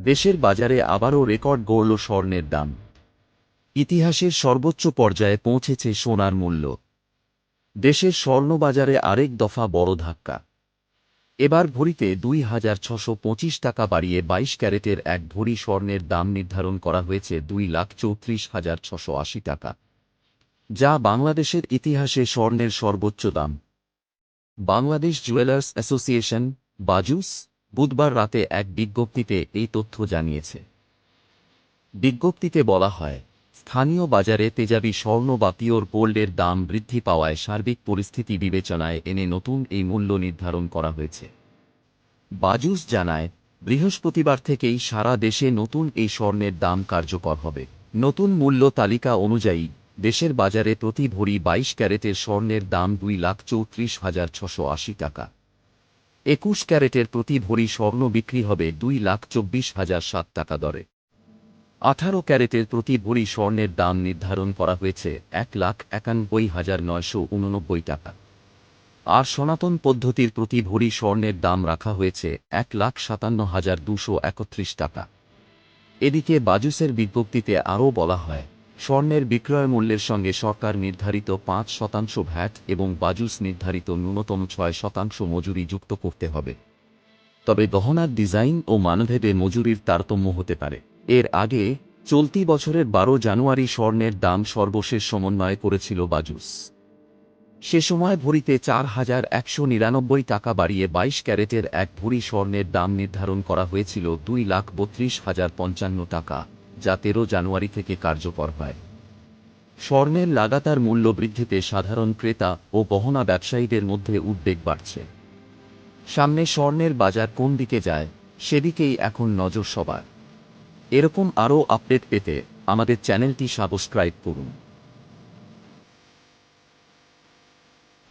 দেশের বাজারে আবারও রেকর্ড গড়ল স্বর্ণের দাম। ইতিহাসের সর্বোচ্চ পর্যায়ে পৌঁছেছে সোনার মূল্য। দেশের স্বর্ণবাজারে আরেক দফা বড় ধাক্কা। এবার ভরিতে ২,৬২৫ টাকা বাড়িয়ে ২২ ক্যারেটের এক ভরি স্বর্ণের দাম নির্ধারণ করা হয়েছে ২,৩৪,৬৮০ টাকা, যা বাংলাদেশের ইতিহাসে স্বর্ণের সর্বোচ্চ দাম। বাংলাদেশ জুয়েলার্স অ্যাসোসিয়েশন বাজুস বুধবার রাতে এক বিজ্ঞপ্তিতে এই তথ্য জানিয়েছে। বিজ্ঞপ্তিতে বলা হয়, স্থানীয় বাজারে তেজাবি স্বর্ণ বা পিওর গোল্ডের দাম বৃদ্ধি পাওয়ায় সার্বিক পরিস্থিতি বিবেচনায় এনে নতুন এই মূল্য নির্ধারণ করা হয়েছে। বাজুস জানায়, বৃহস্পতিবার থেকেই সারা দেশে নতুন এই স্বর্ণের দাম কার্যকর হবে। নতুন মূল্য তালিকা অনুযায়ী দেশের বাজারে প্রতি ভরি ২২ ক্যারেটের স্বর্ণের দাম ২,৩৪,৬৮০ টাকা। ২১ ক্যারেটের প্রতি ভরি স্বর্ণ বিক্রি হবে ২,২৪,০০৭ টাকা দরে। ১৮ ক্যারেটের প্রতি ভরি স্বর্ণের দাম নির্ধারণ করা হয়েছে ১,৯১,৯৮৯ টাকা। আর সনাতন পদ্ধতির প্রতি ভরি স্বর্ণের দাম রাখা হয়েছে ১,৫৭,২৩১ টাকা। এদিকে বাজুসের বিজ্ঞপ্তিতে আরও বলা হয়, স্বর্ণের বিক্রয় মূল্যের সঙ্গে সরকার নির্ধারিত ৫% ভ্যাট এবং বাজুস নির্ধারিত ন্যূনতম ৬% মজুরি যুক্ত করতে হবে। তবে গহনার ডিজাইন ও মানভেদে মজুরির তারতম্য হতে পারে। এর আগে চলতি বছরের ১২ জানুয়ারি স্বর্ণের দাম সর্বশেষ সমন্বয় করেছিল বাজুস। সে সময় ভরিতে ৪,১৯৯ টাকা বাড়িয়ে ২২ ক্যারেটের এক ভরি স্বর্ণের দাম নির্ধারণ করা হয়েছিল ২,৩২,০৫৫ টাকা, যা ১৩ জানুয়ারি থেকে কার্যকর হয়। স্বর্ণের লাগাতার মূল্য বৃদ্ধিতে সাধারণ ক্রেতা ও গহনা ব্যবসায়ীদের মধ্যে উদ্বেগ বাড়ছে। সামনে স্বর্ণের বাজার কোন দিকে যায়, সেদিকেই এখন নজর সবার। এরকম আরও আপডেট পেতে আমাদের চ্যানেলটি সাবস্ক্রাইব করুন।